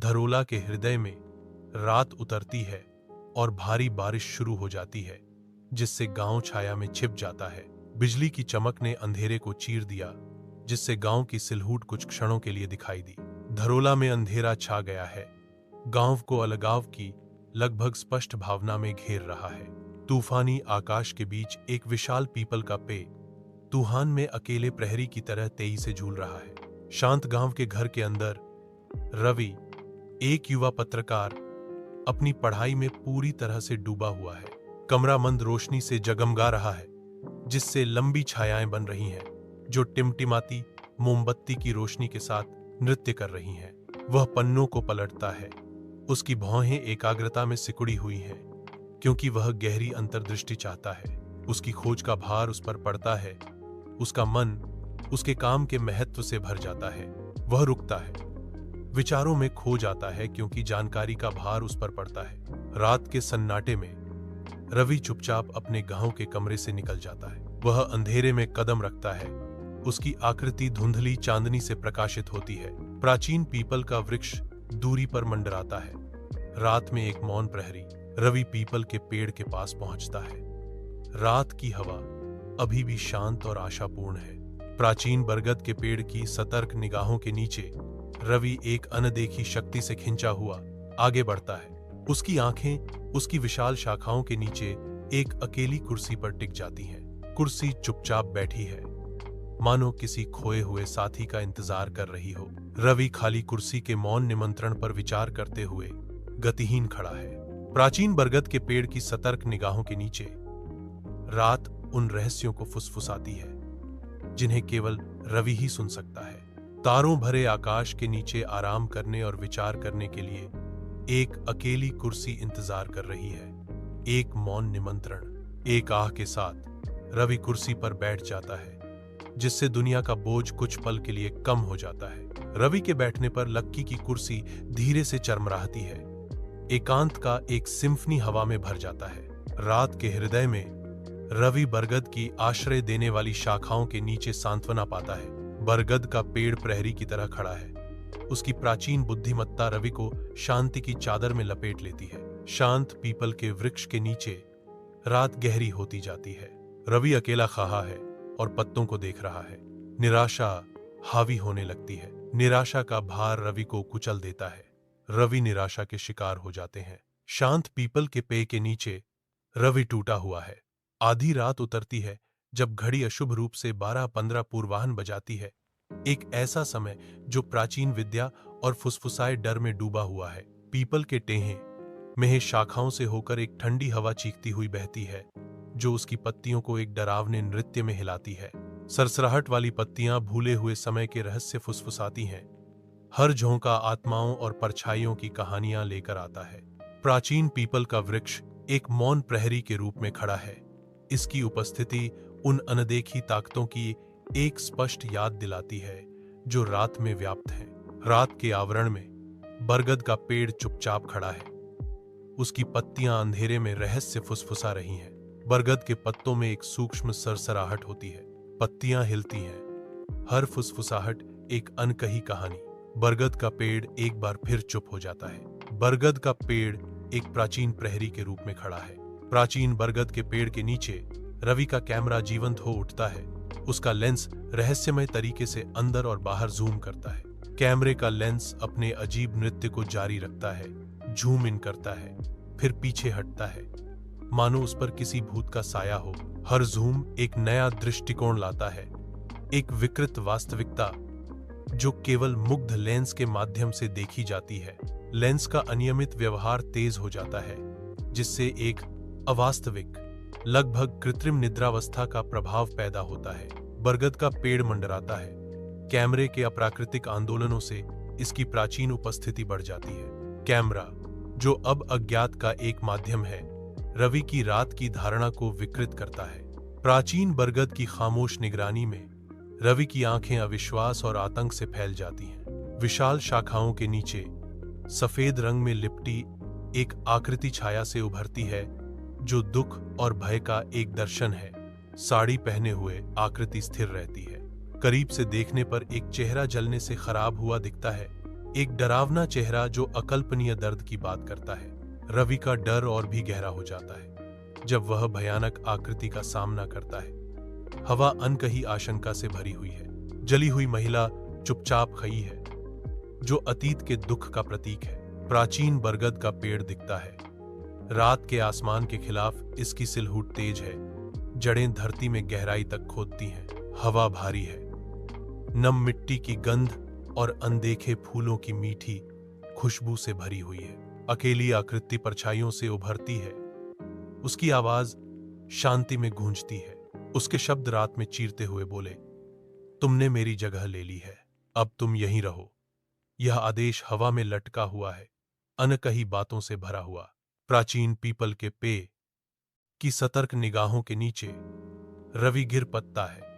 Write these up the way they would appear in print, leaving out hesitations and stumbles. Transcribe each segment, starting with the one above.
धरोला के हृदय में रात उतरती है और भारी बारिश शुरू हो जाती है, जिससे गांव छाया में छिप जाता है। बिजली की चमक ने अंधेरे को चीर दिया, जिससे गांव की सिलहूट कुछ क्षणों के लिए दिखाई दी। धरोला में अंधेरा छा गया है, गांव को अलगाव की लगभग स्पष्ट भावना में घेर रहा है। तूफानी आकाश के बीच एक विशाल पीपल का पेड़ तूफान में अकेले प्रहरी की तरह तेजी से झूल रहा है। शांत गांव के घर के अंदर रवि, एक युवा पत्रकार, अपनी पढ़ाई में पूरी तरह से डूबा हुआ है। कमरा मंद रोशनी से जगमगा रहा है, जिससे लंबी छायाएं बन रही हैं, जो टिमटिमाती मोमबत्ती की रोशनी के साथ नृत्य कर रही हैं। वह पन्नों को पलटता है, उसकी भौहें एकाग्रता में सिकुड़ी हुई हैं, क्योंकि वह गहरी अंतर्दृष्टि चाहता है। उसकी खोज का भार उस पर पड़ता है, उसका मन उसके काम के महत्व से भर जाता है। वह रुकता है, विचारों में खो जाता है, क्योंकि जानकारी का भार उस पर पड़ता है। रात के सन्नाटे में रवि चुपचाप अपने गांव के कमरे से निकल जाता है। वह अंधेरे में कदम रखता है, उसकी आकृति धुंधली चांदनी से प्रकाशित होती है। प्राचीन पीपल का वृक्ष दूरी पर मंडराता है। रात में एक मौन प्रहरी रवि पीपल के पेड़ के पास पहुंचता है। रात की हवा अभी भी शांत और आशापूर्ण है। प्राचीन बरगद के पेड़ की सतर्क निगाहों के नीचे रवि एक अनदेखी शक्ति से खिंचा हुआ आगे बढ़ता है। उसकी आंखें उसकी विशाल शाखाओं के नीचे एक अकेली कुर्सी पर टिक जाती हैं। कुर्सी चुपचाप बैठी है, मानो किसी खोए हुए साथी का इंतजार कर रही हो। रवि खाली कुर्सी के मौन निमंत्रण पर विचार करते हुए गतिहीन खड़ा है। प्राचीन बरगद के पेड़ की सतर्क निगाहों के नीचे रात उन रहस्यों को फुसफुसाती है, जिन्हें केवल रवि ही सुन सकता है। तारों भरे आकाश के नीचे आराम करने और विचार करने के लिए एक अकेली कुर्सी इंतजार कर रही है। एक मौन निमंत्रण। एक आह के साथ रवि कुर्सी पर बैठ जाता है, जिससे दुनिया का बोझ कुछ पल के लिए कम हो जाता है। रवि के बैठने पर लक्की की कुर्सी धीरे से चरमराती है। एकांत का एक सिम्फनी हवा में भर जाता है। रात के हृदय में रवि बरगद की आश्रय देने वाली शाखाओं के नीचे सांत्वना पाता है। बरगद का पेड़ प्रहरी की तरह खड़ा है। उसकी प्राचीन बुद्धिमत्ता रवि को शांति की चादर में लपेट लेती है। शांत पीपल के वृक्ष के नीचे रात गहरी होती जाती है। रवि अकेला खड़ा है और पत्तों को देख रहा है। निराशा हावी होने लगती है। निराशा का भार रवि को कुचल देता है। रवि निराशा के शिकार हो जाते हैं। शांत पीपल के पेड़ के नीचे रवि टूटा हुआ है। आधी रात उतरती है, जब घड़ी अशुभ रूप से 12:15 पूर्वाह्न बजाती है। एक ऐसा समय जो प्राचीन विद्या और फुसफुसाए डर में डूबा हुआ है। पीपल के टेहे में शाखाओं से होकर एक ठंडी हवा चीखती हुई बहती है, जो उसकी पत्तियों को एक डरावने नृत्य में हिलाती है। सरसराहट वाली पत्तियां भूले हुए समय के रहस्य फुसफुसाती हैं। हर झोंका आत्माओं और परछाइयों की कहानियां लेकर आता है। प्राचीन पीपल का वृक्ष एक मौन प्रहरी के रूप में खड़ा है। इसकी उपस्थिति उन अनदेखी ताकतों की एक स्पष्ट याद दिलाती है, जो रात में व्याप्त है। रात के आवरण में बरगद का पेड़ चुपचाप खड़ा है। उसकी पत्तियां अंधेरे में रहस्य फुसफुसा रही हैं। बरगद के पत्तों में एक सूक्ष्म सरसराहट होती है। पत्तियां हिलती हैं। हर फुसफुसाहट एक अनकही कहानी। बरगद का पेड़ एक बार फिर चुप हो जाता है। बरगद का पेड़ एक प्राचीन प्रहरी के रूप में खड़ा है। प्राचीन बरगद के पेड़ के नीचे रवि का कैमरा जीवंत हो उठता है। उसका लेंस रहस्यमय तरीके से अंदर और बाहर जूम करता है। कैमरे का लेंस अपने अजीब नृत्य को जारी रखता है, झूम इन करता है, फिर पीछे हटता है, मानो उस पर किसी भूत का साया हो। हर जूम एक नया दृष्टिकोण लाता है, एक विकृत वास्तविकता जो केवल मुग्ध लेंस के माध्यम से देखी जाती है। लेंस का अनियमित व्यवहार तेज हो जाता है, जिससे एक अवास्तविक, लगभग कृत्रिम निद्रावस्था का प्रभाव पैदा होता है। बरगद का पेड़ मंडराता है। कैमरे के अप्राकृतिक आंदोलनों से इसकी प्राचीन उपस्थिति बढ़ जाती है। कैमरा, जो अब अज्ञात का एक माध्यम है, रवि की रात की धारणा को विकृत करता है। प्राचीन बरगद की खामोश निगरानी में रवि की आंखें अविश्वास और आतंक से फैल जाती हैं। विशाल शाखाओं के नीचे सफेद रंग में लिपटी एक आकृति छाया से उभरती है, जो दुख और भय का एक दर्शन है। साड़ी पहने हुए आकृति स्थिर रहती है। करीब से देखने पर एक चेहरा जलने से खराब हुआ दिखता है, एक डरावना चेहरा जो अकल्पनीय दर्द की बात करता है। रवि का डर और भी गहरा हो जाता है जब वह भयानक आकृति का सामना करता है। हवा अनकही आशंका से भरी हुई है। जली हुई महिला चुपचाप खड़ी है, जो अतीत के दुख का प्रतीक है। प्राचीन बरगद का पेड़ दिखता है। रात के आसमान के खिलाफ इसकी सिलहूट तेज है। जड़ें धरती में गहराई तक खोदती हैं। हवा भारी है। नम मिट्टी की गंध और अनदेखे फूलों की मीठी खुशबू से भरी हुई है। अकेली आकृति परछाइयों से उभरती है। उसकी आवाज शांति में गूंजती है। उसके शब्द रात में चीरते हुए बोले, तुमने मेरी जगह ले ली है, अब तुम यहीं रहो। यह आदेश हवा में लटका हुआ है, अनकही बातों से भरा हुआ। प्राचीन पीपल के पेड़ की सतर्क निगाहों के नीचे रवि गिर पड़ता है।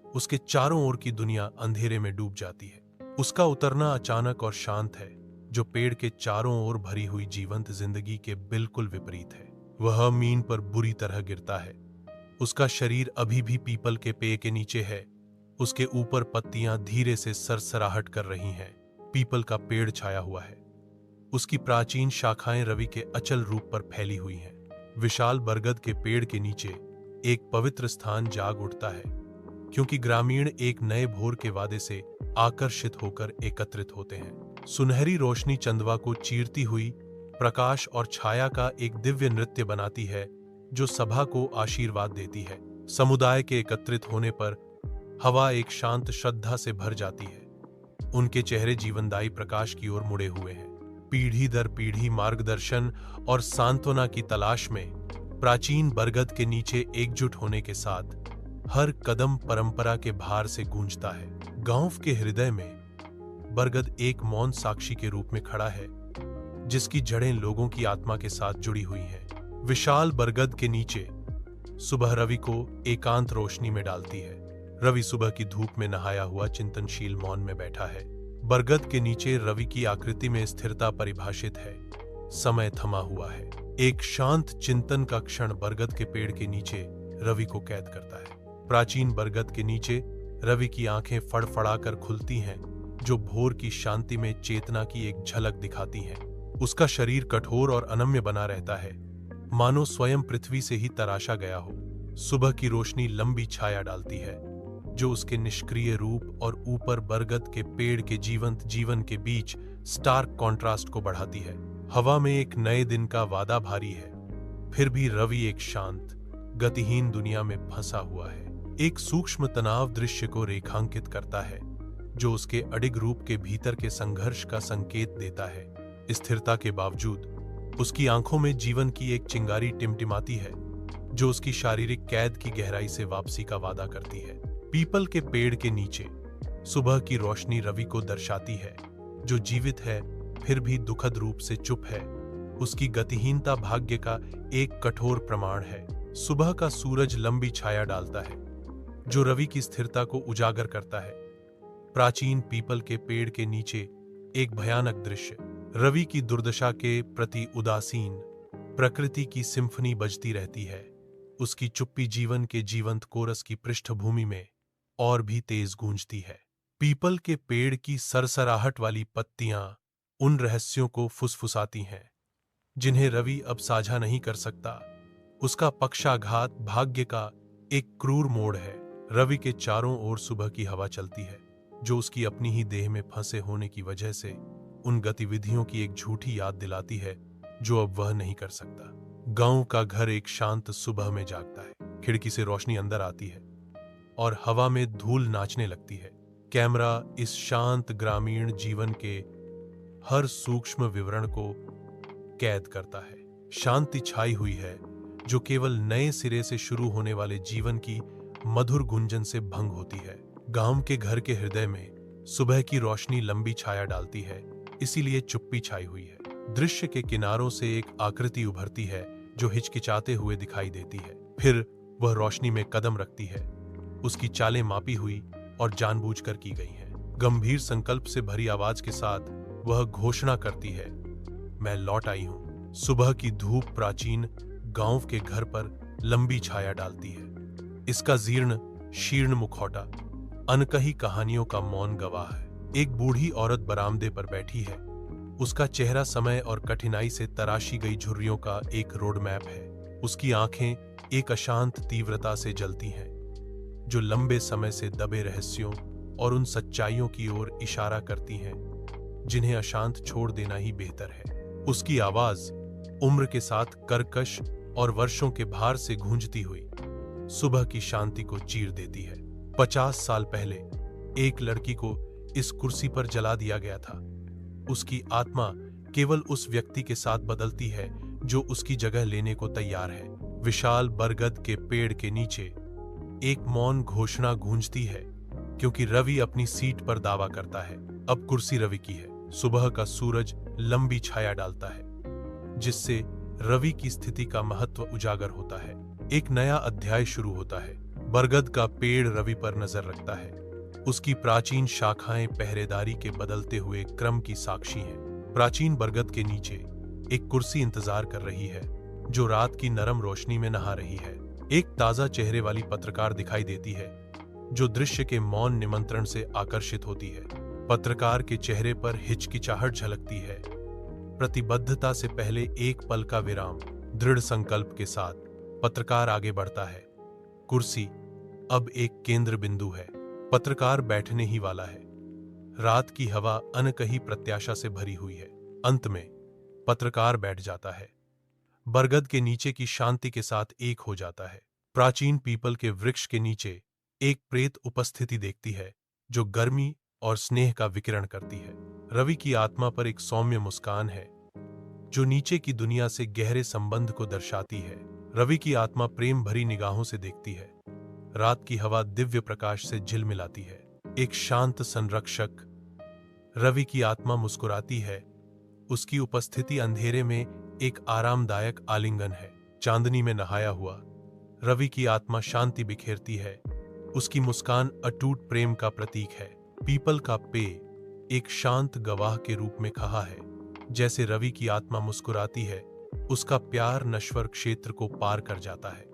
उसके चारों ओर की दुनिया अंधेरे में डूब जाती है। उसका उतरना अचानक और शांत है, जो पेड़ के चारों ओर भरी हुई जीवंत जिंदगी के बिल्कुल विपरीत है। वह मीन पर बुरी तरह गिरता है। उसका शरीर अभी भी पीपल के पेड़ के नीचे है। उसके ऊपर पत्तियां धीरे से सरसराहट कर रही हैं। पीपल का पेड़ छाया हुआ है। उसकी प्राचीन शाखाएं रवि के अचल रूप पर फैली हुई हैं। विशाल बरगद के पेड़ के नीचे एक पवित्र स्थान जाग उठता है, क्योंकि ग्रामीण एक नए भोर के वादे से आकर्षित होकर एकत्रित होते हैं। सुनहरी रोशनी चंदवा को चीरती हुई प्रकाश और छाया का एक दिव्य नृत्य बनाती है, जो सभा को आशीर्वाद देती है। समुदाय के एकत्रित होने पर हवा एक शांत श्रद्धा से भर जाती है। उनके चेहरे जीवनदायी प्रकाश की ओर मुड़े हुए हैं। पीढ़ी दर पीढ़ी मार्गदर्शन और सांत्वना की तलाश में प्राचीन बरगद के नीचे एकजुट होने के साथ हर कदम परंपरा के भार से गूंजता है। गांव के हृदय में बरगद एक मौन साक्षी के रूप में खड़ा है, जिसकी जड़ें लोगों की आत्मा के साथ जुड़ी हुई हैं। विशाल बरगद के नीचे सुबह रवि को एकांत रोशनी में डालती है। रवि सुबह की धूप में नहाया हुआ चिंतनशील मौन में बैठा है। बरगद के नीचे रवि की आकृति में स्थिरता परिभाषित है। समय थमा हुआ है। एक शांत चिंतन का क्षण बरगद के पेड़ के नीचे रवि को कैद करता है। प्राचीन बरगद के नीचे रवि की आंखें फड़फड़ाकर खुलती हैं, जो भोर की शांति में चेतना की एक झलक दिखाती हैं। उसका शरीर कठोर और अनम्य बना रहता है, मानो स्वयं पृथ्वी से ही तराशा गया हो। सुबह की रोशनी लंबी छाया डालती है, जो उसके निष्क्रिय रूप और ऊपर बरगद के पेड़ के जीवंत जीवन के बीच स्टार्क कॉन्ट्रास्ट को बढ़ाती है। हवा में एक नए दिन का वादा भारी है, फिर भी रवि एक शांत, गतिहीन दुनिया में फंसा हुआ है। एक सूक्ष्म तनाव दृश्य को रेखांकित करता है, जो उसके अडिग रूप के भीतर के संघर्ष का संकेत देता है। स्थिरता के बावजूद उसकी आंखों में जीवन की एक चिंगारी टिमटिमाती है, जो उसकी शारीरिक कैद की गहराई से वापसी का वादा करती है। पीपल के पेड़ के नीचे सुबह की रोशनी रवि को दर्शाती है, जो जीवित है फिर भी दुखद रूप से चुप है। उसकी गतिहीनता भाग्य का एक कठोर प्रमाण है। सुबह का सूरज लंबी छाया डालता है, जो रवि की स्थिरता को उजागर करता है। प्राचीन पीपल के पेड़ के नीचे एक भयानक दृश्य, रवि की दुर्दशा के प्रति उदासीन प्रकृति की सिम्फनी बजती रहती है। उसकी चुप्पी जीवन के जीवंत कोरस की पृष्ठभूमि में और भी तेज गूंजती है। पीपल के पेड़ की सरसराहट वाली पत्तियां उन रहस्यों को फुसफुसाती हैं, जिन्हें रवि अब साझा नहीं कर सकता। उसका पक्षाघात भाग्य का एक क्रूर मोड़ है। रवि के चारों ओर सुबह की हवा चलती है, जो उसकी अपनी ही देह में फंसे होने की वजह से उन गतिविधियों की एक झूठी याद दिलाती है, जो अब वह नहीं कर सकता। गांव का घर एक शांत सुबह में जागता है। खिड़की से रोशनी अंदर आती है और हवा में धूल नाचने लगती है। कैमरा इस शांत ग्रामीण जीवन के हर सूक्ष्म विवरण को कैद करता है। शांति छाई हुई है, जो केवल नए सिरे से शुरू होने वाले जीवन की मधुर गुंजन से भंग होती है। गांव के घर के हृदय में सुबह की रोशनी लंबी छाया डालती है, इसीलिए चुप्पी छाई हुई है। दृश्य के किनारों से एक आकृति उभरती है, जो हिचकिचाते हुए दिखाई देती है। फिर वह रोशनी में कदम रखती है। उसकी चालें मापी हुई और जानबूझकर की गई हैं। गंभीर संकल्प से भरी आवाज के साथ वह घोषणा करती है, मैं लौट आई हूं। सुबह की धूप प्राचीन गांव के घर पर लंबी छाया डालती है। इसका जीर्ण शीर्ण मुखौटा अनकही कहानियों का मौन गवाह है। एक बूढ़ी औरत बरामदे पर बैठी है। उसका चेहरा समय और कठिनाई से तराशी गई झुर्रियों का एक रोड मैप है। उसकी आंखें एक अशांत तीव्रता से जलती हैं, जो लंबे समय से दबे रहस्यों और उन सच्चाइयों की ओर इशारा करती हैं जिन्हें अशांत छोड़ देना ही बेहतर है। उसकी आवाज उम्र के साथ कर्कश और वर्षों के भार से गूंजती हुई सुबह की शांति को चीर देती है। 50 साल पहले एक लड़की को इस कुर्सी पर जला दिया गया था। उसकी आत्मा केवल उस व्यक्ति के साथ बदलती है जो उसकी जगह लेने को तैयार है। विशाल बरगद के पेड़ के नीचे एक मौन घोषणा गूंजती है, क्योंकि रवि अपनी सीट पर दावा करता है। अब कुर्सी रवि की है। सुबह का सूरज लंबी छाया डालता है, जिससे रवि की स्थिति का महत्व उजागर होता है। एक नया अध्याय शुरू होता है। बरगद का पेड़ रवि पर नजर रखता है। उसकी प्राचीन शाखाएं पहरेदारी के बदलते हुए क्रम की साक्षी हैं। प्राचीन बरगद के नीचे एक कुर्सी इंतजार कर रही है, जो रात की नरम रोशनी में नहा रही है। एक ताजा चेहरे वाली पत्रकार दिखाई देती है, जो दृश्य के मौन निमंत्रण से आकर्षित होती है। पत्रकार के चेहरे पर हिचकिचाहट झलकती है। प्रतिबद्धता से पहले एक पल का विराम। दृढ़ संकल्प के साथ पत्रकार आगे बढ़ता है। कुर्सी अब एक केंद्र बिंदु है। पत्रकार बैठने ही वाला है। रात की हवा अनकही प्रत्याशा से भरी हुई है। अंत में पत्रकार बैठ जाता है। बरगद के नीचे की शांति के साथ एक हो जाता है। प्राचीन पीपल के वृक्ष के नीचे एक प्रेत उपस्थिति देखती है, जो गर्मी और स्नेह का विकिरण करती है। रवि की आत्मा पर एक सौम्य मुस्कान है, जो नीचे की दुनिया से गहरे संबंध को दर्शाती है। रवि की आत्मा प्रेम भरी निगाहों से देखती है। रात की हवा दिव्य प्रकाश से झिलमिलाती है। एक शांत संरक्षक। रवि की आत्मा मुस्कुराती है। उसकी उपस्थिति अंधेरे में एक आरामदायक आलिंगन है। चांदनी में नहाया हुआ रवि की आत्मा शांति बिखेरती है। उसकी मुस्कान अटूट प्रेम का प्रतीक है। पीपल का पेड़ एक शांत गवाह के रूप में खड़ा है। जैसे रवि की आत्मा मुस्कुराती है, उसका प्यार नश्वर क्षेत्र को पार कर जाता है।